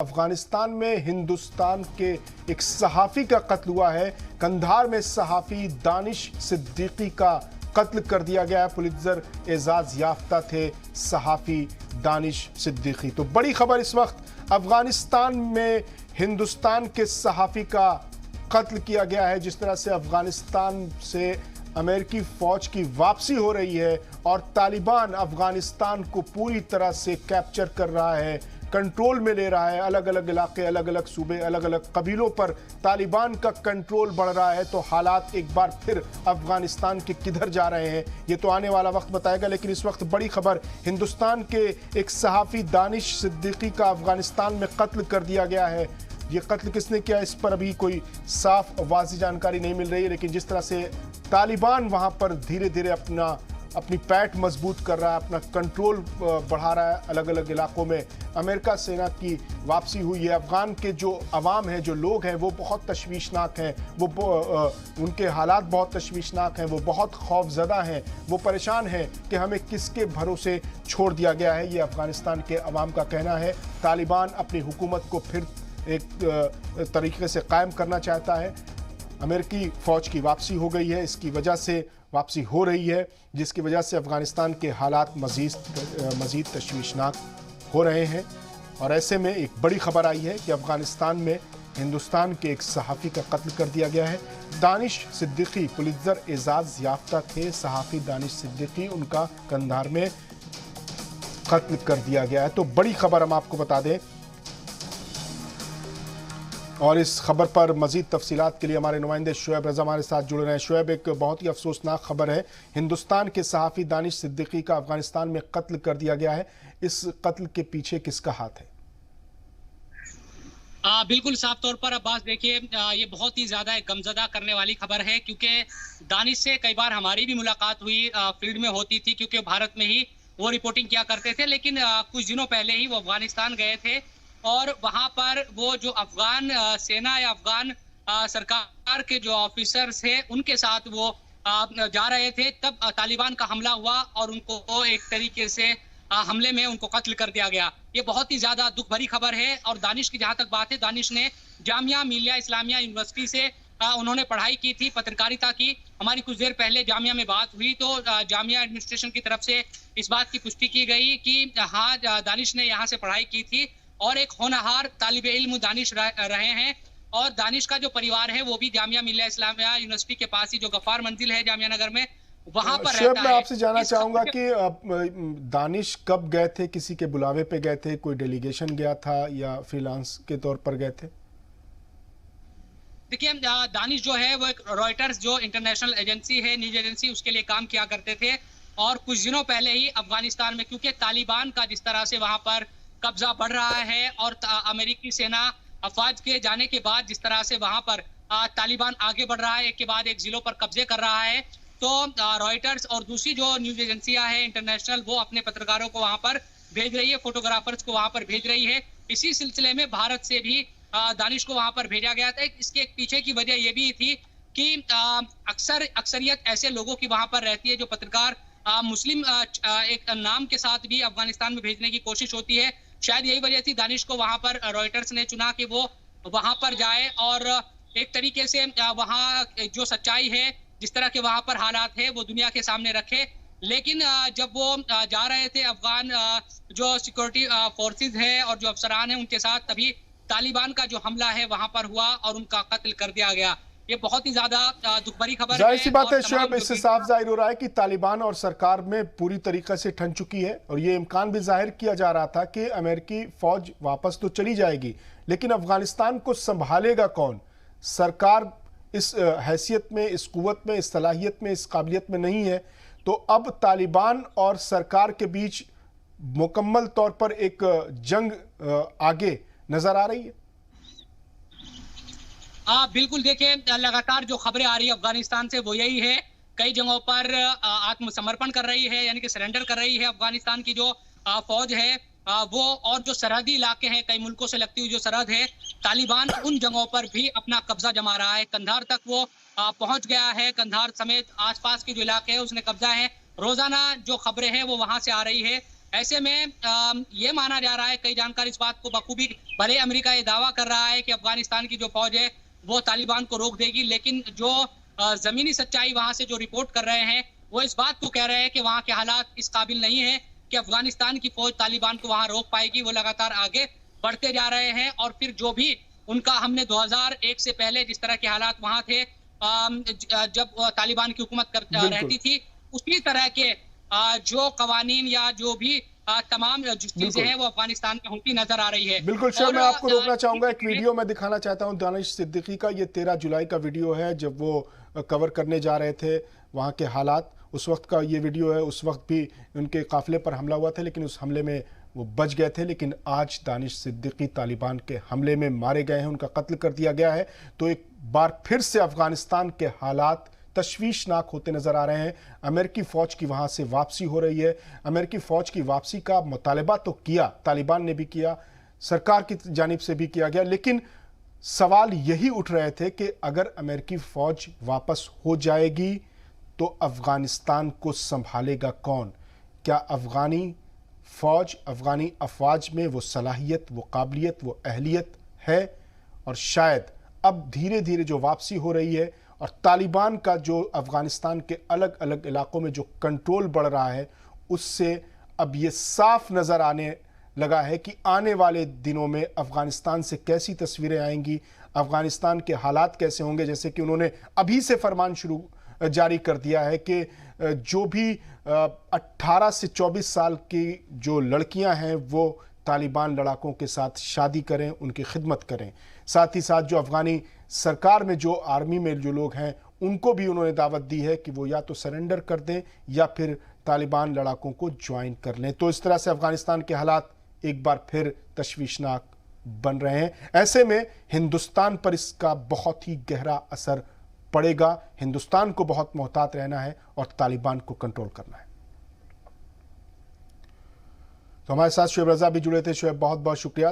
अफगानिस्तान में हिंदुस्तान के एक सहाफ़ी का कत्ल हुआ है। कंधार में सहाफ़ी दानिश सिद्दीकी का कत्ल कर दिया गया है। पुलित्ज़र एजाज़ याफ्ता थे सहाफ़ी दानिश सिद्दीकी। तो बड़ी खबर इस वक्त अफगानिस्तान में हिंदुस्तान के सहाफ़ी का कत्ल किया गया है। जिस तरह से अफगानिस्तान से अमेरिकी फ़ौज की वापसी हो रही है और तालिबान अफगानिस्तान को पूरी तरह से कैप्चर कर रहा है, कंट्रोल में ले रहा है। अलग अलग इलाके, अलग अलग सूबे, अलग अलग कबीलों पर तालिबान का कंट्रोल बढ़ रहा है। तो हालात एक बार फिर अफगानिस्तान के किधर जा रहे हैं ये तो आने वाला वक्त बताएगा। लेकिन इस वक्त बड़ी खबर, हिंदुस्तान के एक सहाफ़ी दानिश सिद्दीकी का अफगानिस्तान में कत्ल कर दिया गया है। ये कत्ल किसने किया इस पर अभी कोई साफ वाज़ेह जानकारी नहीं मिल रही है। लेकिन जिस तरह से तालिबान वहाँ पर धीरे धीरे अपनी पैठ मजबूत कर रहा है, अपना कंट्रोल बढ़ा रहा है अलग अलग इलाकों में, अमेरिका सेना की वापसी हुई है। अफगान के जो अवाम है, जो लोग हैं, वो बहुत तशवीशनाक हैं। उनके हालात बहुत तशवीशनाक हैं, वो बहुत खौफजदा हैं, वो परेशान हैं कि हमें किसके भरोसे छोड़ दिया गया है। ये अफगानिस्तान के अवाम का कहना है। तालिबान अपनी हुकूमत को फिर एक तरीके से कायम करना चाहता है। अमेरिकी फ़ौज की वापसी हो गई है, इसकी वजह से वापसी हो रही है, जिसकी वजह से अफ़गानिस्तान के हालात मज़ीद तशवीशनाक हो रहे हैं। और ऐसे में एक बड़ी खबर आई है कि अफ़गानिस्तान में हिंदुस्तान के एक सहाफ़ी का कत्ल कर दिया गया है। दानिश सिद्दीकी पुलित्ज़र एजाज़ याफ्ता थे सहाफ़ी दानिश सिद्दीकी, उनका कंधार में कत्ल कर दिया गया है। तो बड़ी खबर हम आपको बता दें और इस खबर पर मजीद तफसीलात के लिए हमारे नुमाइंदे शुएब रज़ा हमारे साथ जुड़ रहे हैं। शुएब, एक बहुत ही अफसोसनाक खबर है, हिंदुस्तान के सहाफ़ी दानिश सिद्दीकी का अफगानिस्तान में कत्ल कर दिया गया है। इस कत्ल के पीछे किसका हाथ है? बिल्कुल साफ तौर पर अब्बास, देखिए ये बहुत ही ज़्यादा गमज़दा करने वाली खबर है, क्योंकि दानिश से कई बार हमारी भी मुलाकात हुई, फील्ड में होती थी, क्योंकि भारत में ही वो रिपोर्टिंग किया करते थे। लेकिन कुछ दिनों पहले ही वो अफगानिस्तान गए थे और वहां पर वो जो अफगान सेना या अफगान सरकार के जो ऑफिसर्स थे उनके साथ वो जा रहे थे, तब तालिबान का हमला हुआ और उनको एक तरीके से हमले में उनको कत्ल कर दिया गया। ये बहुत ही ज्यादा दुख भरी खबर है। और दानिश की जहां तक बात है, दानिश ने जामिया मिलिया इस्लामिया यूनिवर्सिटी से उन्होंने पढ़ाई की थी, पत्रकारिता की। हमारी कुछ देर पहले जामिया में बात हुई तो जामिया एडमिनिस्ट्रेशन की तरफ से इस बात की पुष्टि की गई कि हाँ, दानिश ने यहाँ से पढ़ाई की थी और एक होनहार तालिबे इल्म दानिश रहे हैं। और दानिश का जो परिवार है वो भी जामिया मिलिया इस्लामिया यूनिवर्सिटी के पास ही जो गफ्फार मंजिल है जामिया नगर में, वहां पर रहता है। मैं आपसे जानना चाहूंगा कि दानिश कब गए थे? किसी के बुलावे पे गए थे? कोई डेलीगेशन गया था या फ्रीलांस के तौर पर गए थे? देखिए, दानिश जो है वो एक रॉयटर्स जो इंटरनेशनल एजेंसी है, न्यूज एजेंसी, उसके लिए काम किया करते थे। और कुछ दिनों पहले ही अफगानिस्तान में, क्योंकि तालिबान का जिस तरह से वहां पर कब्जा बढ़ रहा है और अमेरिकी सेना अफवाज के जाने के बाद जिस तरह से वहां पर तालिबान आगे बढ़ रहा है, एक के बाद एक जिलों पर कब्जे कर रहा है, तो रॉयटर्स और दूसरी जो न्यूज एजेंसियां हैं इंटरनेशनल, वो अपने पत्रकारों को वहां पर भेज रही है, फोटोग्राफर्स को वहां पर भेज रही है। इसी सिलसिले में भारत से भी दानिश को वहां पर भेजा गया था। इसके पीछे की वजह यह भी थी कि अक्सरियत ऐसे लोगों की वहां पर रहती है जो पत्रकार मुस्लिम एक नाम के साथ भी अफगानिस्तान में भेजने की कोशिश होती है। शायद यही वजह थी दानिश को वहां पर रॉयटर्स ने चुना कि वो वहां पर जाए और एक तरीके से वहां जो सच्चाई है, जिस तरह के वहां पर हालात है, वो दुनिया के सामने रखे। लेकिन जब वो जा रहे थे अफगान जो सिक्योरिटी फोर्सेस है और जो अफसरान है उनके साथ, तभी तालिबान का जो हमला है वहां पर हुआ और उनका कत्ल कर दिया गया। ये बहुत ही ज्यादा दुख भरी खबर है। जाहिर सी बात है शुएब, इससे साफ जाहिर हो रहा है कि तालिबान और सरकार में पूरी तरीके से ठन चुकी है। और ये इम्कान भी जाहिर किया जा रहा था कि अमेरिकी फौज वापस तो चली जाएगी, लेकिन अफगानिस्तान को संभालेगा कौन? सरकार इस हैसियत में, इस कुव्वत में, इस सलाहियत में, इस काबिलियत में नहीं है। तो अब तालिबान और सरकार के बीच मुकम्मल तौर पर एक जंग आगे नजर आ रही है। बिल्कुल, देखिए लगातार जो खबरें आ रही है अफगानिस्तान से वो यही है, कई जगहों पर आत्मसमर्पण कर रही है, यानी कि सरेंडर कर रही है अफगानिस्तान की जो फौज है वो। और जो सरहदी इलाके हैं, कई मुल्कों से लगती हुई जो सरहद है, तालिबान उन जगहों पर भी अपना कब्जा जमा रहा है। कंधार तक वो पहुंच गया है, कंधार समेत आसपास के जो इलाके हैं उसने कब्जा है। रोजाना जो खबरें हैं वो वहां से आ रही है ऐसे में ये माना जा रहा है, कई जानकार इस बात को बखूबी, भले अमेरिका ये दावा कर रहा है कि अफगानिस्तान की जो फौज है वो तालिबान को रोक देगी, लेकिन जो जमीनी सच्चाई वहां से जो रिपोर्ट कर रहे हैं वो इस बात को कह रहे हैं कि वहां के हालात इस काबिल नहीं है कि अफगानिस्तान की फौज तालिबान को वहां रोक पाएगी। वो लगातार आगे बढ़ते जा रहे हैं और फिर जो भी उनका, हमने 2001 से पहले जिस तरह के हालात वहां थे जब तालिबान की हुकूमत रहती थी, उसी तरह के जो कवानीन या जो भी तमाम चीजें हैं वो अफगानिस्तान में होती नजर आ रही है। बिल्कुल शोएब, मैं आपको रोकना चाहूंगा, एक वीडियो मैं दिखाना चाहता हूं दानिश सिद्दीकी का। ये 13 जुलाई का वीडियो है जब वो कवर करने जा रहे थे वहां के हालात, उस वक्त का ये वीडियो है। उस वक्त भी उनके काफिले पर हमला हुआ था लेकिन उस हमले में वो बच गए थे, लेकिन आज दानिश सिद्दीकी तालिबान के हमले में मारे गए हैं, उनका कत्ल कर दिया गया है। तो एक बार फिर से अफगानिस्तान के हालात तशवीशनाक होते नजर आ रहे हैं। अमेरिकी फौज की वहां से वापसी हो रही है। अमेरिकी फौज की वापसी का मुतालबा तो किया, तालिबान ने भी किया, सरकार की जानिब से भी किया गया, लेकिन सवाल यही उठ रहे थे कि अगर अमेरिकी फौज वापस हो जाएगी तो अफगानिस्तान को संभालेगा कौन? क्या अफगानी फौज, अफगानी अफवाज में वो सलाहियत, वो काबिलियत, वो अहलियत है? और शायद अब धीरे धीरे जो वापसी हो रही है और तालिबान का जो अफगानिस्तान के अलग अलग इलाकों में जो कंट्रोल बढ़ रहा है, उससे अब ये साफ नज़र आने लगा है कि आने वाले दिनों में अफगानिस्तान से कैसी तस्वीरें आएंगी, अफगानिस्तान के हालात कैसे होंगे। जैसे कि उन्होंने अभी से फरमान जारी कर दिया है कि जो भी 18 से 24 साल की जो लड़कियां हैं वो तालिबान लड़ाकों के साथ शादी करें, उनकी खिदमत करें। साथ ही साथ जो अफगानी सरकार में जो आर्मी में जो लोग हैं उनको भी उन्होंने दावत दी है कि वो या तो सरेंडर कर दें या फिर तालिबान लड़ाकों को ज्वाइन कर लें। तो इस तरह से अफगानिस्तान के हालात एक बार फिर तशवीशनाक बन रहे हैं। ऐसे में हिंदुस्तान पर इसका बहुत ही गहरा असर पड़ेगा। हिंदुस्तान को बहुत मोहतात रहना है और तालिबान को कंट्रोल करना है। तो हमारे साथ शोएब रजा भी जुड़े थे। शोएब, बहुत बहुत शुक्रिया।